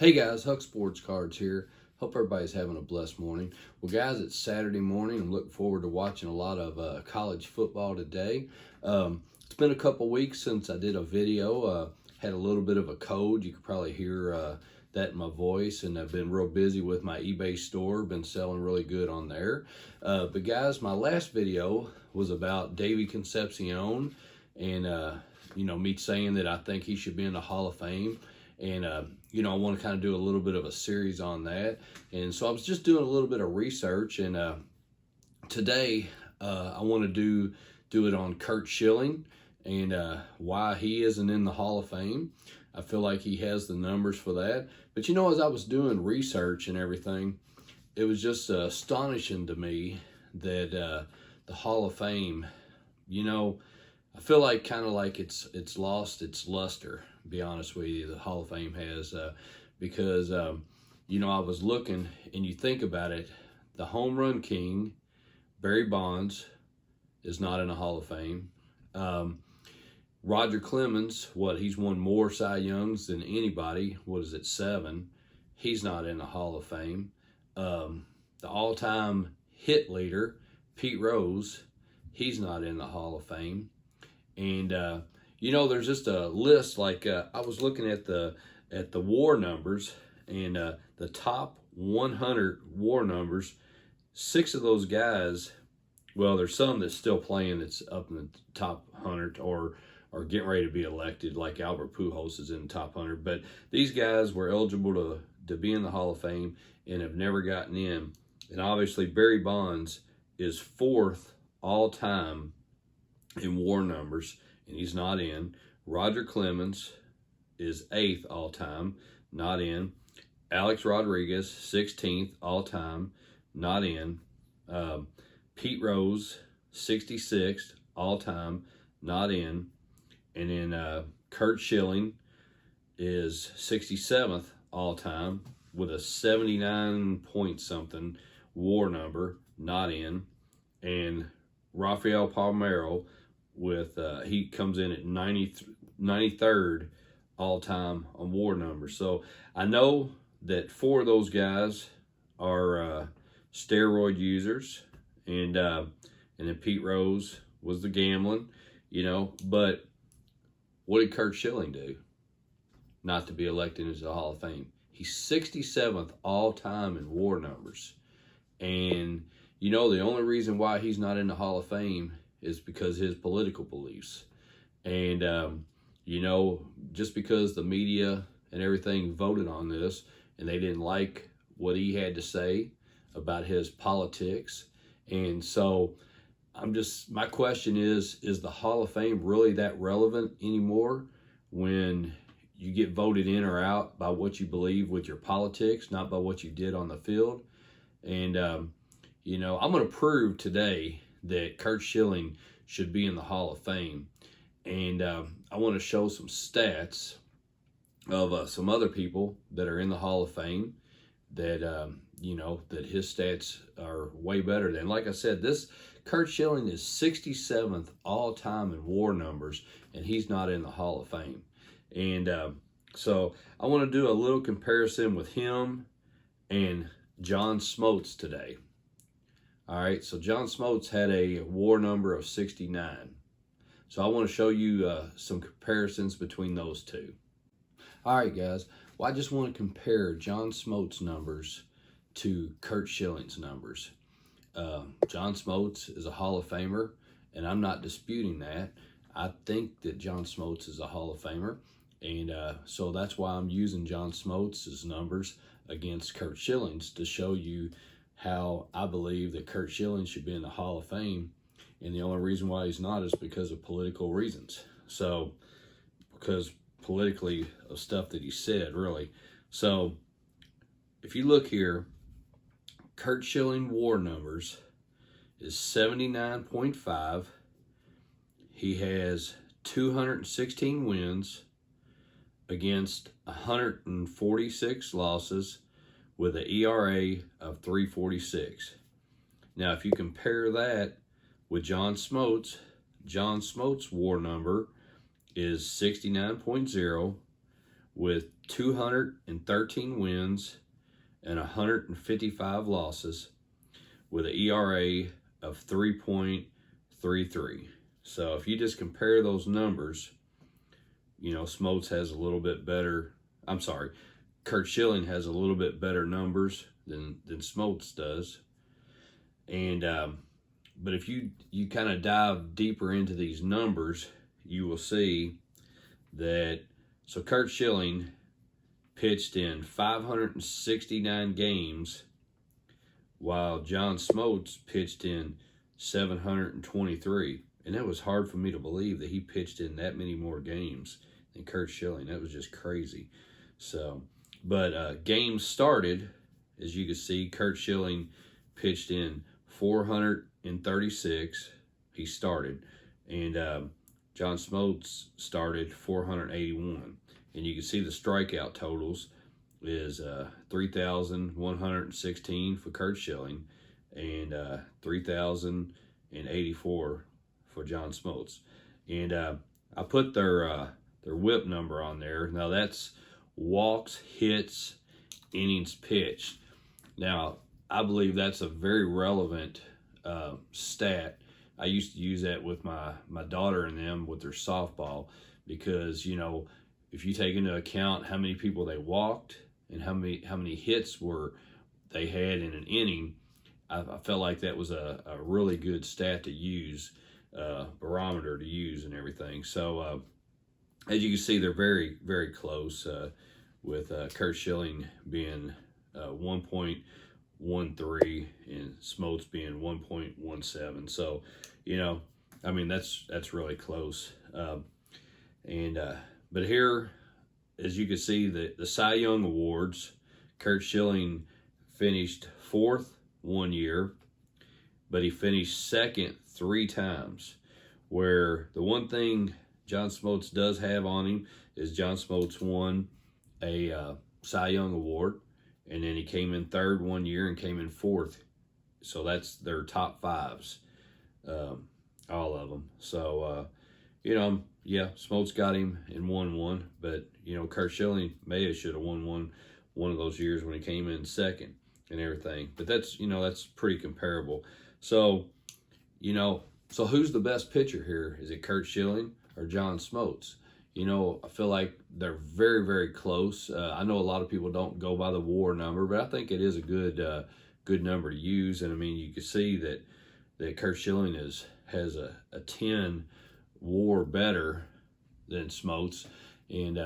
Hey guys, Huck Sports Cards here. Hope everybody's having a blessed morning. Well guys, it's Saturday morning. I'm looking forward to watching a lot of college football today. It's been a couple weeks since I did a video. Had a little bit of a cold. You could probably hear that in my voice, and I've been real busy with my eBay store. Been selling really good on there. But guys, my last video was about Davey Concepcion and me saying that I think he should be in the Hall of Fame. And, I want to kind of do a little bit of a series on that. And so I was just doing a little bit of research. And today I want to do it on Curt Schilling and why he isn't in the Hall of Fame. I feel like he has the numbers for that. But, as I was doing research and everything, it was just astonishing to me that the Hall of Fame, I feel like kind of like it's lost its luster, to be honest with you, the Hall of Fame has, because, I was looking, and you think about it, the home run king, Barry Bonds, is not in the Hall of Fame. Roger Clemens, he's won more Cy Youngs than anybody. 7? He's not in the Hall of Fame. The all-time hit leader, Pete Rose, he's not in the Hall of Fame. And, there's just a list, like I was looking at the WAR numbers, and the top 100 WAR numbers, 6 of those guys, well, there's some that's still playing that's up in the top 100 or getting ready to be elected, like Albert Pujols is in the top 100. But these guys were eligible to be in the Hall of Fame and have never gotten in. And obviously Barry Bonds is 4th all-time in WAR numbers, and he's not in. Roger Clemens is 8th all-time, not in. Alex Rodriguez, 16th all-time, not in. Pete Rose, 66th all-time, not in. And then Curt Schilling is 67th all-time with a 79 point something WAR number, not in. And Rafael Palmeiro he comes in at 93rd all-time on WAR numbers. So I know that 4 of those guys are steroid users, and then Pete Rose was the gambling, but what did Curt Schilling do not to be elected into the Hall of Fame? He's 67th all-time in WAR numbers. And, the only reason why he's not in the Hall of Fame is because of his political beliefs. And, just because the media and everything voted on this and they didn't like what he had to say about his politics. And so my question is the Hall of Fame really that relevant anymore when you get voted in or out by what you believe with your politics, not by what you did on the field? And, I'm going to prove today that Curt Schilling should be in the Hall of Fame. And I want to show some stats of some other people that are in the Hall of Fame that, that his stats are way better than. Like I said, this Curt Schilling is 67th all-time in WAR numbers, and he's not in the Hall of Fame. And so I want to do a little comparison with him and John Smoltz today. All right, so John Smoltz had a WAR number of 69. So I want to show you some comparisons between those two. All right, guys. Well, I just want to compare John Smoltz's numbers to Curt Schilling's numbers. John Smoltz is a Hall of Famer, and I'm not disputing that. I think that John Smoltz is a Hall of Famer, and so that's why I'm using John Smoltz's numbers against Curt Schilling's to show you how I believe that Curt Schilling should be in the Hall of Fame, and the only reason why he's not is because of political reasons. So, because politically of stuff that he said, really. So, if you look here, Curt Schilling WAR numbers is 79.5. He has 216 wins against 146 losses with an ERA of 3.46. Now, if you compare that with John Smoltz WAR number is 69.0 with 213 wins and 155 losses with an ERA of 3.33. So if you just compare those numbers, you know, Smoltz has a little bit better, Curt Schilling has a little bit better numbers than Smoltz does. And but if you kind of dive deeper into these numbers, you will see that, so Curt Schilling pitched in 569 games, while John Smoltz pitched in 723. And that was hard for me to believe that he pitched in that many more games than Curt Schilling. That was just crazy. So, but games started, as you can see, Curt Schilling pitched in 436. He started. And John Smoltz started 481. And you can see the strikeout totals is 3,116 for Curt Schilling and 3,084 for John Smoltz. And I put their whip number on there. Now that's walks, hits, innings pitched. Now I believe that's a very relevant stat. I used to use that with my daughter and them with their softball, because, you know, if you take into account how many people they walked and how many hits they had in an inning, I felt like that was a really good stat to use, barometer to use and everything. So as you can see, they're very, very close, with Curt Schilling being 1.13 and Smoltz being 1.17. So, you know, I mean, that's really close. But here, as you can see, the Cy Young Awards, Curt Schilling finished 4th one year, but he finished 2nd 3 times. Where the one thing John Smoltz does have on him is John Smoltz won a Cy Young Award, and then he came in 3rd one year and came in 4th. So that's their top 5s, all of them. So, you know, yeah, Smoltz got him and won one, but, you know, Curt Schilling should have won one of those years when he came in 2nd and everything. But that's, you know, that's pretty comparable. So, you know, so who's the best pitcher here? Is it Curt Schilling or John Smoltz? You know, I feel like they're very, very close. I know a lot of people don't go by the WAR number, but I think it is a good number to use. And I mean, you can see that Curt Schilling has a 10 WAR better than Smoltz, and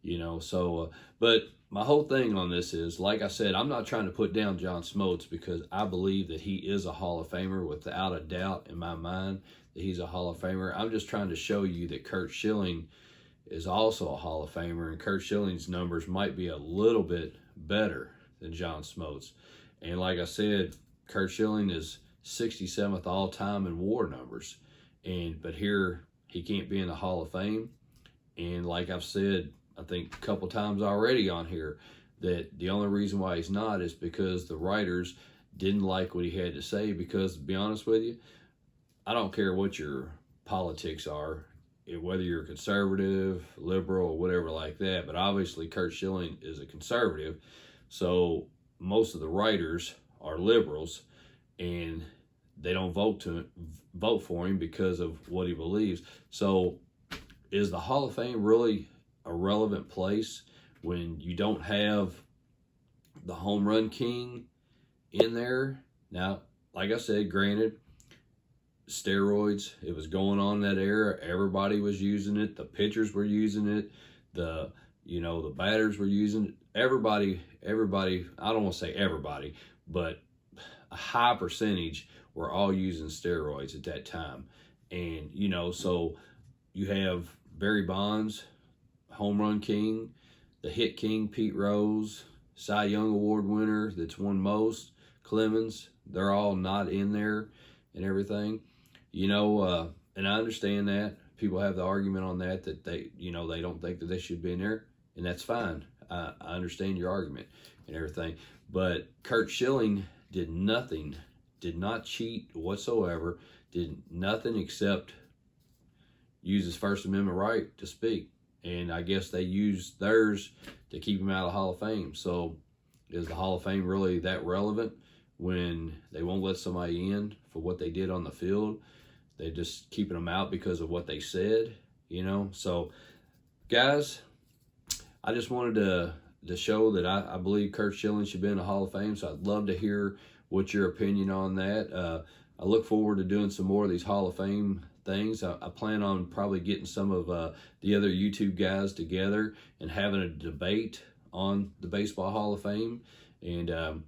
you know, so but my whole thing on this is, like I said, I'm not trying to put down John Smoltz, because I believe that he is a Hall of Famer, without a doubt in my mind that he's a Hall of Famer. I'm just trying to show you that Curt Schilling is also a Hall of Famer, and Curt Schilling's numbers might be a little bit better than John Smoltz. And like I said, Curt Schilling is 67th all time in WAR numbers. But here he can't be in the Hall of Fame. And like I've said, I think a couple times already on here, that the only reason why he's not is because the writers didn't like what he had to say. Because, to be honest with you, I don't care what your politics are, whether you're conservative, liberal, or whatever like that. But obviously Curt Schilling is a conservative. So most of the writers are liberals, and they don't vote for him because of what he believes. So is the Hall of Fame really a relevant place when you don't have the home run king in there? Now, like I said, granted, steroids, it was going on in that era. Everybody was using it. The pitchers were using it. The batters were using it. Everybody, I don't want to say everybody, but a high percentage were all using steroids at that time. And, you know, so you have Barry Bonds, home run king, the hit king, Pete Rose, Cy Young Award winner that's won most, Clemens. They're all not in there and everything. You know, and I understand that. People have the argument on that they, you know, they don't think that they should be in there, and that's fine. I understand your argument and everything. But Curt Schilling did nothing, did not cheat whatsoever, did nothing except use his First Amendment right to speak. And I guess they used theirs to keep him out of the Hall of Fame. So is the Hall of Fame really that relevant when they won't let somebody in for what they did on the field? They're just keeping them out because of what they said, you know? So, guys, I just wanted to show that I believe Curt Schilling should be in the Hall of Fame. So I'd love to hear what your opinion on that. I look forward to doing some more of these Hall of Fame things. I plan on probably getting some of the other YouTube guys together and having a debate on the Baseball Hall of Fame and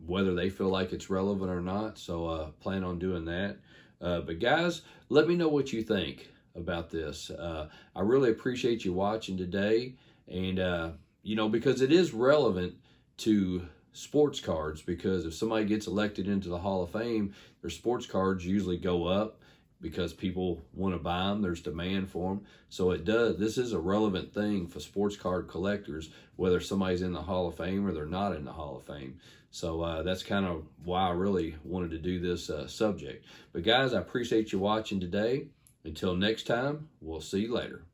whether they feel like it's relevant or not. So plan on doing that. But guys, let me know what you think about this. I really appreciate you watching today. And, you know, because it is relevant to sports cards, because if somebody gets elected into the Hall of Fame, their sports cards usually go up because people want to buy them. There's demand for them. So this is a relevant thing for sports card collectors, whether somebody's in the Hall of Fame or they're not in the Hall of Fame. So that's kind of why I really wanted to do this subject. But guys, I appreciate you watching today. Until next time, we'll see you later.